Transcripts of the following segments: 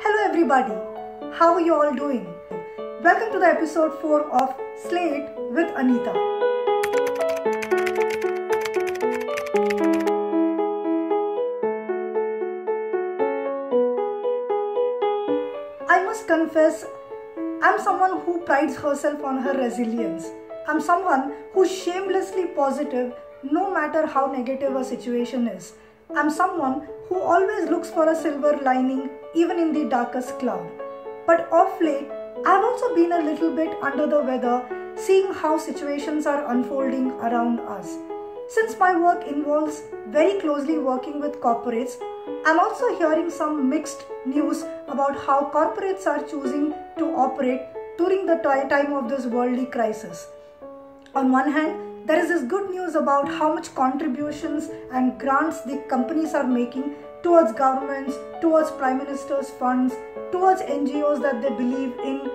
Hello everybody, how are you all doing? Welcome to the episode 4 of Slate with Anita. I must confess, I'm someone who prides herself on her resilience. I'm someone who's shamelessly positive no matter how negative a situation is. I'm someone who always looks for a silver lining even in the darkest cloud. But of late, I've also been a little bit under the weather seeing how situations are unfolding around us. Since my work involves very closely working with corporates, I'm also hearing some mixed news about how corporates are choosing to operate during the time of this worldly crisis. On one hand, there is this good news about how much contributions and grants the companies are making towards governments, towards Prime Minister's funds, towards NGOs that they believe in.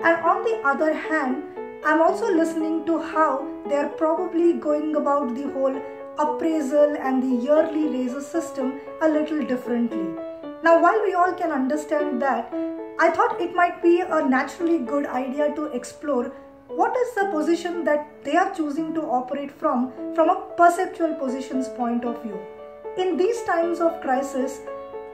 And on the other hand, I'm also listening to how they are probably going about the whole appraisal and the yearly raises system a little differently. Now, while we all can understand that, I thought it might be a naturally good idea to explore what is the position that they are choosing to operate from a perceptual position's point of view. In these times of crisis,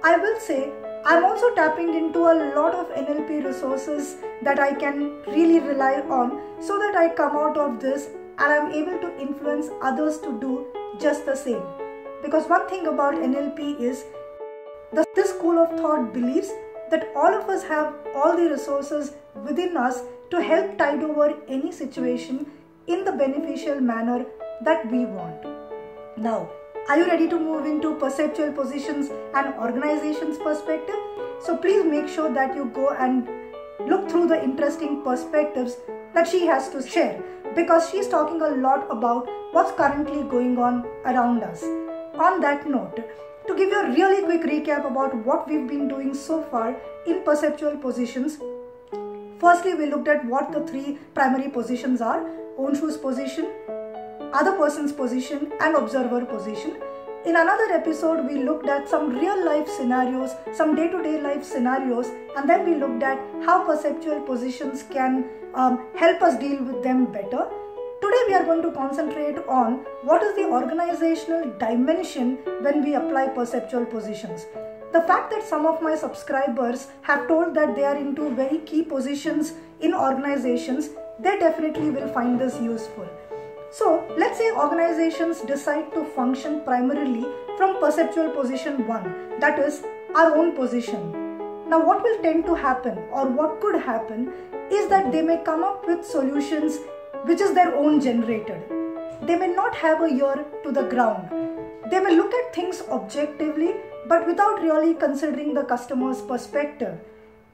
I will say I'm also tapping into a lot of NLP resources that I can really rely on so that I come out of this and I'm able to influence others to do just the same. Because one thing about NLP is this school of thought believes that all of us have all the resources within us to help tide over any situation in the beneficial manner that we want. Now, are you ready to move into perceptual positions and organizations perspective? So please make sure that you go and look through the interesting perspectives that she has to share, because she's talking a lot about what's currently going on around us. On that note, to give you a really quick recap about what we've been doing so far in perceptual positions, firstly, we looked at what the three primary positions are: own shoes position, other person's position, and observer position. In another episode, we looked at some real life scenarios, some day-to-day life scenarios, and then we looked at how perceptual positions can help us deal with them better. Today, we are going to concentrate on what is the organizational dimension when we apply perceptual positions. The fact that some of my subscribers have told that they are into very key positions in organizations, they definitely will find this useful. So, let's say organizations decide to function primarily from perceptual position 1, that is our own position. Now, what will tend to happen, or what could happen, is that they may come up with solutions which is their own generated. They may not have a ear to the ground. They may look at things objectively, but without really considering the customer's perspective,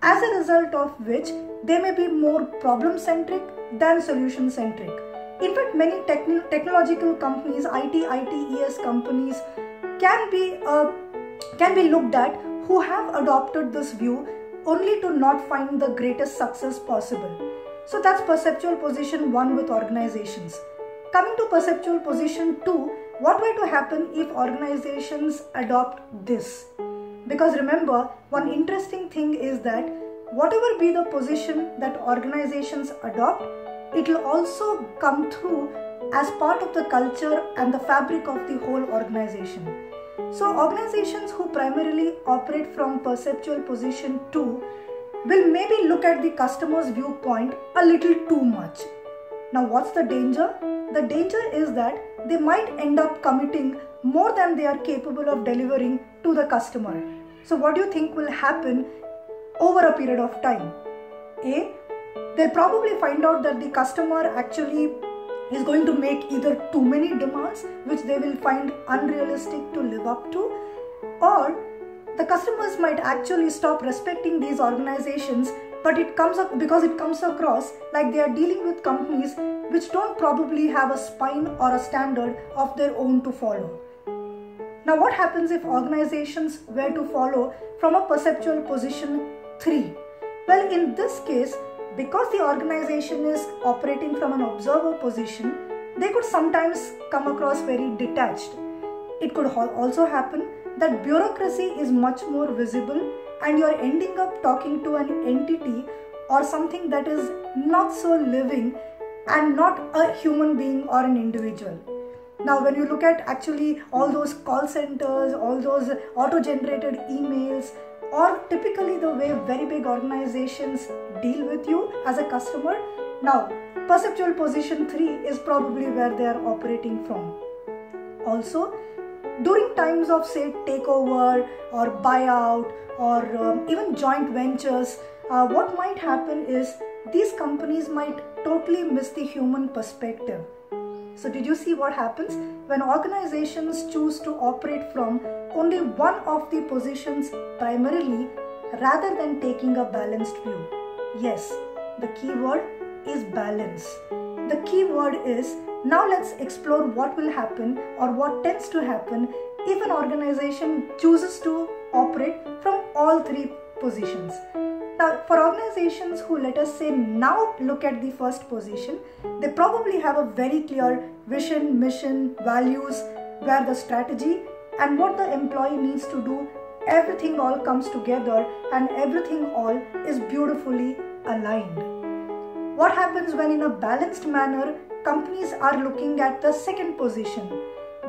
as a result of which they may be more problem-centric than solution-centric. In fact, many technological companies, ITES companies can be looked at who have adopted this view only to not find the greatest success possible. So that's perceptual position 1 with organizations. Coming to perceptual position 2, what were to happen if organizations adopt this? Because remember, one interesting thing is that whatever be the position that organizations adopt, it will also come through as part of the culture and the fabric of the whole organization. So organizations who primarily operate from perceptual position 2 will maybe look at the customer's viewpoint a little too much. Now, what's the danger? The danger is that they might end up committing more than they are capable of delivering to the customer. So what do you think will happen over a period of time? A, they'll probably find out that the customer actually is going to make either too many demands, which they will find unrealistic to live up to, or the customers might actually stop respecting these organizations, but it comes across like they are dealing with companies which don't probably have a spine or a standard of their own to follow. Now, what happens if organizations were to follow from a perceptual position 3? Well, in this case, because the organization is operating from an observer position, they could sometimes come across very detached. It could also happen that bureaucracy is much more visible and you're ending up talking to an entity or something that is not so living and not a human being or an individual. Now, when you look at actually all those call centers, all those auto-generated emails, or typically the way very big organizations deal with you as a customer, now perceptual position 3 is probably where they are operating from. Also, during times of say takeover or buyout or even joint ventures, what might happen is these companies might totally miss the human perspective. So did you see what happens when organizations choose to operate from only one of the positions primarily rather than taking a balanced view? Yes, the key word is balance. The key word is, now let's explore what will happen or what tends to happen if an organization chooses to operate from all three positions. Now, for organizations who, let us say, now look at the first position, they probably have a very clear vision, mission, values, where the strategy and what the employee needs to do, everything all comes together and everything all is beautifully aligned. What happens when in a balanced manner, companies are looking at the second position?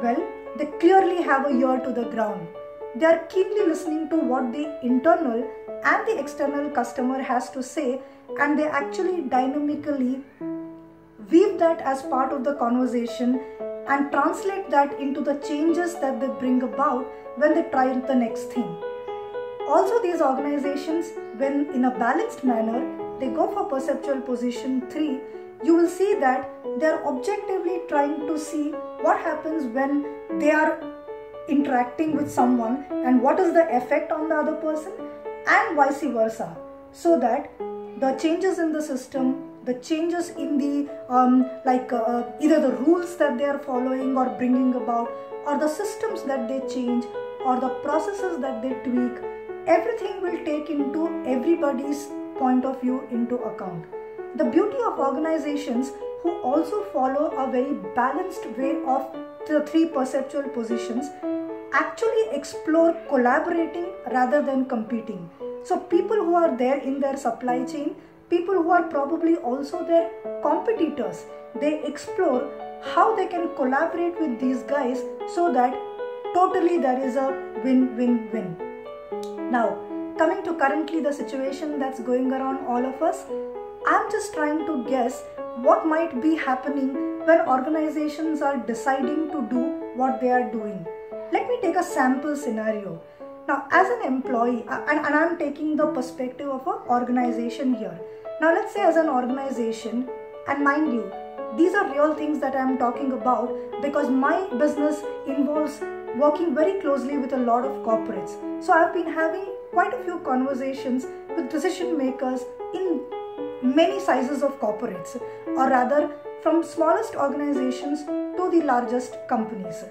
Well, they clearly have a ear to the ground. They are keenly listening to what the internal and the external customer has to say, and they actually dynamically weave that as part of the conversation and translate that into the changes that they bring about when they try the next thing. Also, these organizations, when in a balanced manner, they go for perceptual position 3, you will see that they are objectively trying to see what happens when they are interacting with someone and what is the effect on the other person, and vice versa, so that the changes in the system, the changes in the either the rules that they are following or bringing about, or the systems that they change, or the processes that they tweak, everything will take into everybody's point of view into account. The beauty of organizations who also follow a very balanced way of the three perceptual positions actually explore collaborating rather than competing. So people who are there in their supply chain, people who are probably also their competitors, they explore how they can collaborate with these guys so that totally there is a win-win-win. Now, coming to currently the situation that's going around all of us, I'm just trying to guess what might be happening when organizations are deciding to do what they are doing. Let me take a sample scenario. Now, as an employee, and I'm taking the perspective of an organization here. Now, let's say as an organization, and mind you, these are real things that I'm talking about because my business involves working very closely with a lot of corporates. So I've been having quite a few conversations with decision makers in many sizes of corporates, or rather from smallest organizations to the largest companies.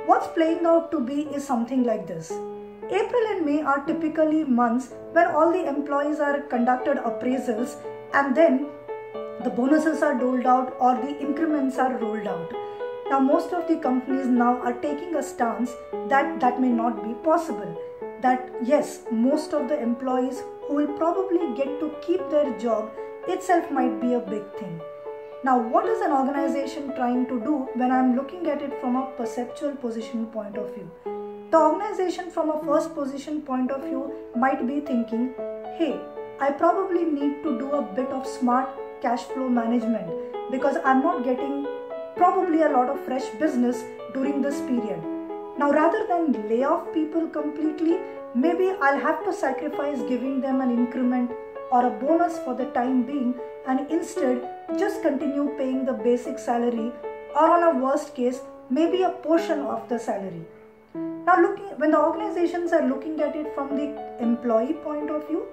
What's playing out to be is something like this. April and May are typically months when all the employees are conducted appraisals and then the bonuses are doled out or the increments are rolled out. Now most of the companies now are taking a stance that may not be possible. That yes, most of the employees who will probably get to keep their job itself might be a big thing. Now, what is an organization trying to do when I'm looking at it from a perceptual position point of view? The organization from a first position point of view might be thinking, hey, I probably need to do a bit of smart cash flow management because I'm not getting probably a lot of fresh business during this period. Now, rather than lay off people completely, maybe I'll have to sacrifice giving them an increment or a bonus for the time being and instead just continue paying the basic salary, or on a worst case, maybe a portion of the salary. Now when the organizations are looking at it from the employee point of view,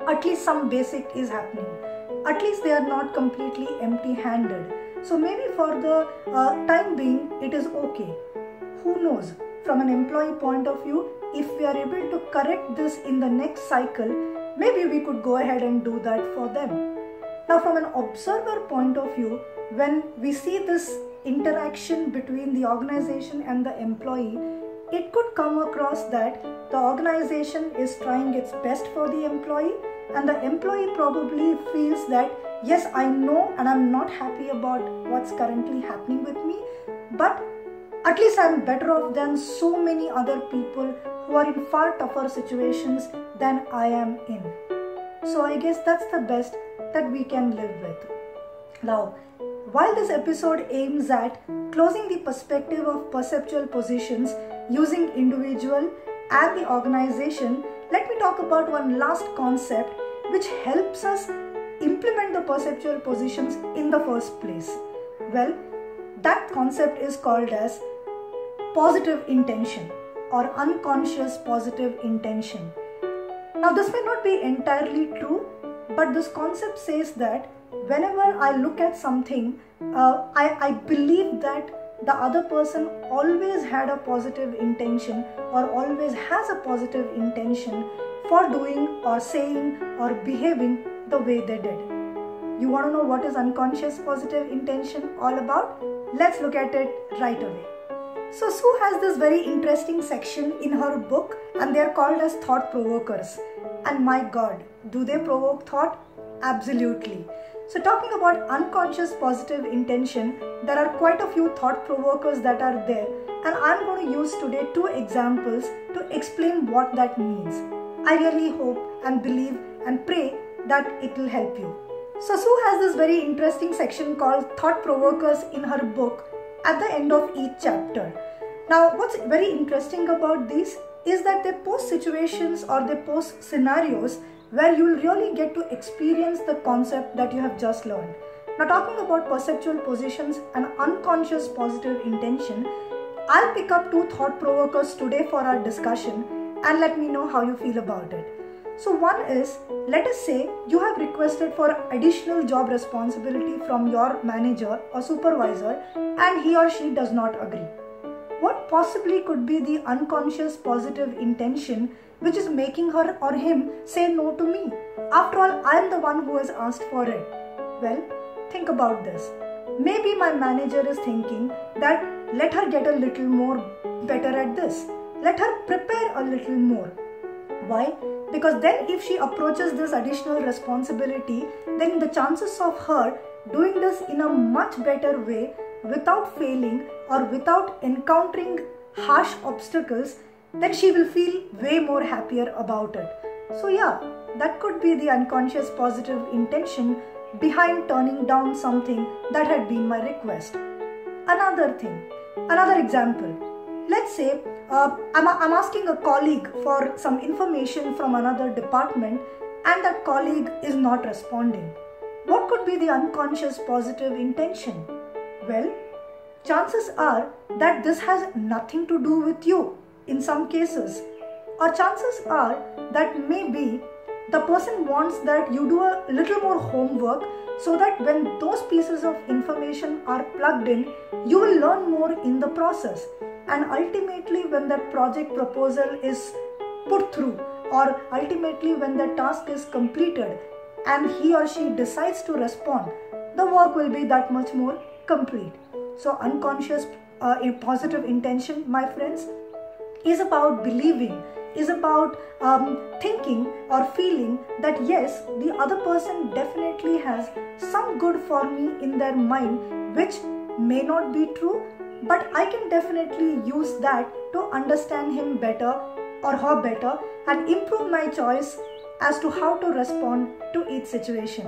at least some basic is happening. At least they are not completely empty-handed. So maybe for the time being, it is okay. Who knows? From an employee point of view, if we are able to correct this in the next cycle, maybe we could go ahead and do that for them. Now, from an observer point of view, when we see this interaction between the organization and the employee, it could come across that the organization is trying its best for the employee, and the employee probably feels that, yes, I know and I'm not happy about what's currently happening with me, but at least I'm better off than so many other people who are in far tougher situations than I am in. So I guess that's the best that we can live with. Now, while this episode aims at closing the perspective of perceptual positions using individual and the organization, let me talk about one last concept which helps us implement the perceptual positions in the first place. Well, that concept is called as positive intention or unconscious positive intention. Now, this may not be entirely true, but this concept says that whenever I look at something, I believe that the other person always had a positive intention or always has a positive intention for doing or saying or behaving the way they did. You want to know what is unconscious positive intention all about? Let's look at it right away. So Sue has this very interesting section in her book, and they are called as thought provokers. And my God, do they provoke thought? Absolutely. So talking about unconscious positive intention, there are quite a few thought provokers that are there, and I'm going to use today 2 examples to explain what that means. I really hope and believe and pray that it will help you. So Sue has this very interesting section called thought provokers in her book at the end of each chapter. Now, what's very interesting about these is that they post situations or they post scenarios where you will really get to experience the concept that you have just learned. Now, talking about perceptual positions and unconscious positive intention, I'll pick up 2 thought provokers today for our discussion, and let me know how you feel about it. So one is, let us say you have requested for additional job responsibility from your manager or supervisor, and he or she does not agree. What possibly could be the unconscious positive intention which is making her or him say no to me? After all, I am the one who has asked for it. Well, think about this. Maybe my manager is thinking that let her get a little more better at this. Let her prepare a little more. Why? Because then if she approaches this additional responsibility, then the chances of her doing this in a much better way without failing or without encountering harsh obstacles, then she will feel way more happier about it. So yeah, that could be the unconscious positive intention behind turning down something that had been my request. Another example. Let's say I'm asking a colleague for some information from another department, and that colleague is not responding. What could be the unconscious positive intention? Well, chances are that this has nothing to do with you in some cases, or chances are that maybe the person wants that you do a little more homework so that when those pieces of information are plugged in, you will learn more in the process. And ultimately, when that project proposal is put through, or ultimately when the task is completed and he or she decides to respond, the work will be that much more complete. So unconscious positive intention, my friends, is about believing, is about thinking or feeling that yes, the other person definitely has some good for me in their mind, which may not be true, but I can definitely use that to understand him better or her better and improve my choice as to how to respond to each situation.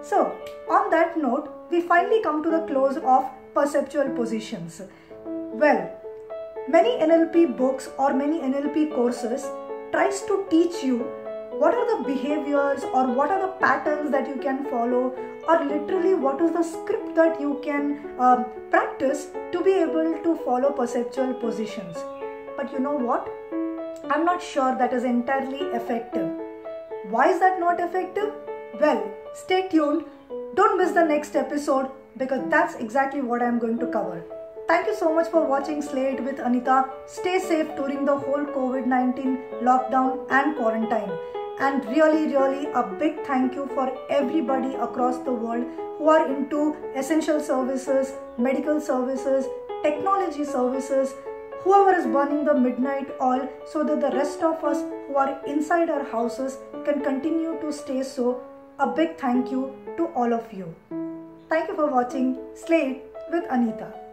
So, on that note, we finally come to the close of perceptual positions. Well, many NLP books or many NLP courses tries to teach you what are the behaviors or what are the patterns that you can follow, or literally what is the script that you can practice to be able to follow perceptual positions. But you know what? I'm not sure that is entirely effective. Why is that not effective? Well, stay tuned. Don't miss the next episode, because that's exactly what I'm going to cover. Thank you so much for watching Slay It with Anita. Stay safe during the whole COVID-19 lockdown and quarantine. And really a big thank you for everybody across the world who are into essential services, medical services, technology services, whoever is burning the midnight oil so that the rest of us who are inside our houses can continue to stay so. A big thank you to all of you. Thank you for watching Slate with Anita.